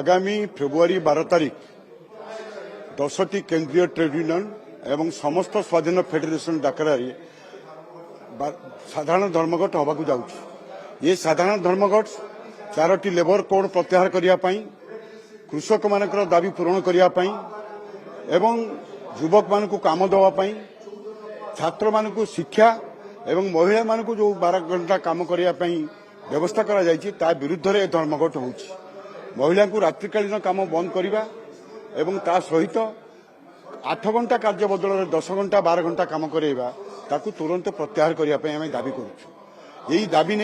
आगामी फेब्रुआरी 12 तारीख 10टी केंद्रीय ट्रेड यूनियन एवं समस्त स्वाधीन फेडरेशन डाकरा साधारण धर्मघट हवाक जाउछि। ये साधारण धर्मघट 4टी लेबर कोड प्रत्याहार करने, कृषक मानकर दाबी पूरण करने एवं युवक मान काम देवाई, छात्र मान शिक्षा एवं महिला मान जो 12 घंटा काम करने व्यवस्था करा जायछि ता विरुद्ध रे धर्मघट होछि। महिला को रात्रिकालीन काम बंद करने एवं ता सहित 8 घंटा कार्य बदल 10 घंटा 12 घंटा काम करवा ताकू तुरंत प्रत्याहार करने आम दाबी करुछु। यही दाबी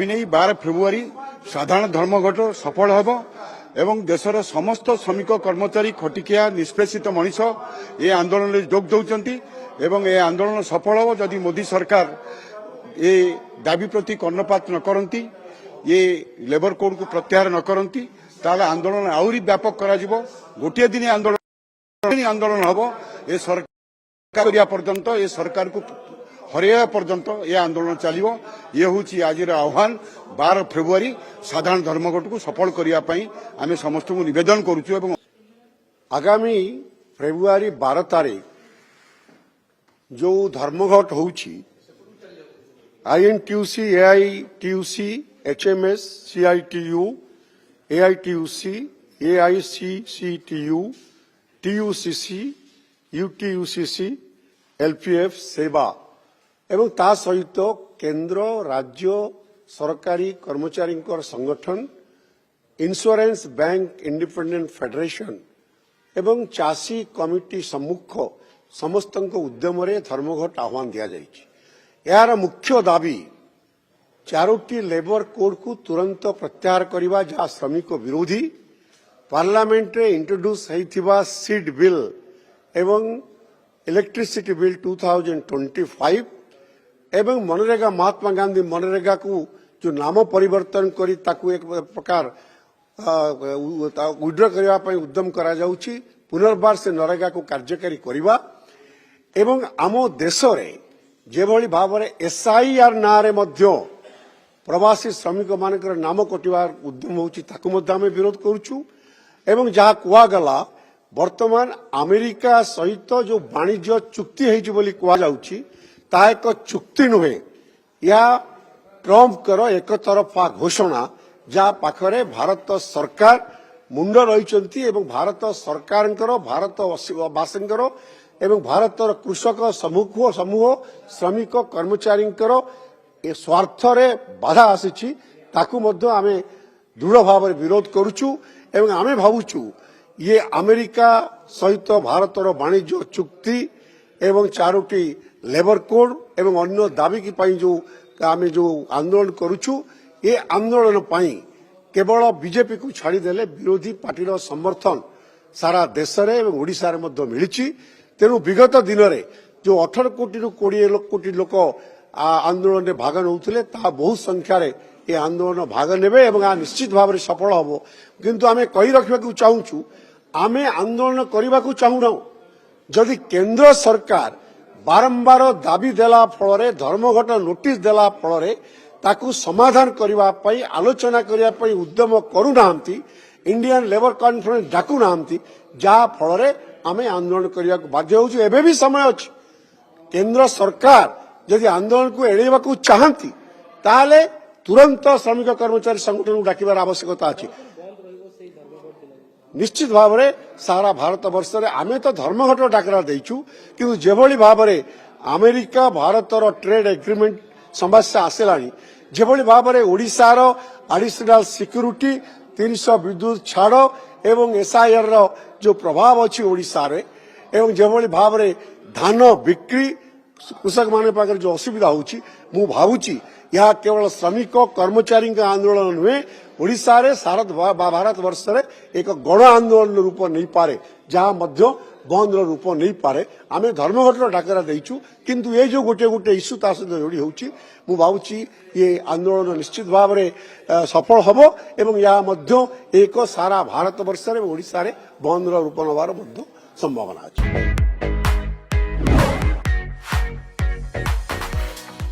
नहीं 12 फेब्रुआरी साधारण धर्मघट सफल होबो एवं देशर समस्त श्रमिक कर्मचारी खटिकिया निष्पेषित मनीष ये आंदोलन में जोग दौरान एवं ये आंदोलन सफल होबो जदि मोदी सरकार ये दाबी प्रति कर्णपात न करती, ये लेबर कोड को प्रत्याहार न करती, ताले आंदोलन आउरी व्यापक करा जिवो। गोटे दिन आंदोलन होबो। ये सरकार करिया पर्यंत, ये सरकार को हरेया पर्यंत ये आंदोलन चलिवो। ये होची आजिर आह्वान। 12 फेब्रुआरी साधारण धर्मघट को सफल करिया पई आमे समस्त को निवेदन करूछु एवं आगामी फेब्रुआरी 12 तारीख जो धर्मघट होची INTUC, AITUC, HMS, CITU, AITUC, AICCTU, TUCC, UTUCC, LPF सेवा एवं ता सहित केंद्र राज्य सरकारी कर्मचारी संगठन, इंश्योरेंस बैंक इंडिपेंडेंट फेडरेशन एवं चाषी कमिटी सम्मुख समस्त उद्यम धर्मघट आह्वान दिया जायछि। यार मुख्य दाबी 4टी लेबर कोड को तुरंत प्रत्याहार करवा, जहाँ श्रमिक विरोधी पार्लियामेंट रे इंट्रोड्यूस होइथिबा सीड बिल एवं इलेक्ट्रिसिटी बिल 2025 एवं मनरेगा महात्मा गांधी मनरेगा को जो नाम परिवर्तन करी ताकू एक प्रकार विड्र करबा पई उद्यम करा जाउछि। पुनर्बार से नरेगा को कार्यकारी करवा एवं आम देश रे जेभली भाव में SIR नारे मध्य प्रवासी श्रमिक मानकर नाम कटिवार उद्यम होछि ताकू मध्य आमे विरोध करूछु। एवं जहाँ कुआगला वर्तमान अमेरिका सहित जो वाणिज्य चुक्ति होइछि बोली कुआ जाउछि ता एक चुक्ति नुहे, या ट्रम्प कर एक तरफा घोषणा जहाँ पाखरे भारत सरकार मुंड रहिचंती एवं भारत सरकारंकर भारतवासींकर एवं भारतर कृषक समूह श्रमिक कर्मचारी स्वार्थ रे बाधा आसी ताकू मध्य आमे दृढ़ भाव विरोध करुचु एवं आमे भावुचु ये अमेरिका सहित भारतर वाणिज्य चुक्ति एवं 4टी लेबर कोड एवं अन्य दाबी की पाई जो आमे जो आंदोलन करुचु ये आंदोलन पाई केवल बीजेपी को छाड़ीदेले विरोधी पार्टीर समर्थन सारा देश रे एवं ओडिशा रे मध्य मिलिछि। तेणु विगत दिन में जो 18 कोटी रु 20 कोटी लोक आंदोलन में भाग नौथिले ता बहुत संख्यार ये आंदोलन भाग नेबे एवं निश्चित भाव में सफल हम। किंतु आमे कही रखा चाहूँ आमे आंदोलन करने को चाहूना जदि केंद्र सरकार बारंबार दाबी देला फल धर्मघट नोटिस देला फल ताकू समाधान करने आलोचना करने उद्यम करूना, इंडियन लेबर कॉन्फ्रेंस डाकू ना, जहाँ फल आमे आंदोलन करने को बाध्य होछु। एबे भी समय अछि। केंद्र सरकार यदि आंदोलन को एड़ेबा को चाहती ताले तुरंत श्रमिक कर्मचारी संगठन को डाकिबार आवश्यकता अछि। निश्चित भाव में सारा भारत वर्ष में आमे तो धर्मघट डाकरा देइछु, किंतु जेभली भाव में अमेरिका भारतर ट्रेड एग्रीमेंट समस्या आसिलानी, जेभली भाव में ओडिशार एडिशनल सिक्यूरिटी 300 विद्युत छाड़ एवं SIR रो जो प्रभाव अच्छी ओडिशा रे एवं जेभली भाव में धान बिक्री कृषक मान पाखे जो असुविधा होची मु भावुची यह केवल श्रमिक कर्मचारी आंदोलन नुहे, ओडिशा रे सारा भारत वर्ष में एक गण आंदोलन रूप नहीं पारे, जहाँ मध्य बंद रूप नहीं पारे। आमे धर्मघट डाकरा देइछु, किंतु ये जो गोटे गोटे इश्यू ता सहित जोड़ी होची मु भावुची ये आंदोलन निश्चित भाव में सफल हबो एवं या मध्य एक सारा भारत वर्ष में ओडिशा रे बंद रूप नवार मध्य संभावना अछि।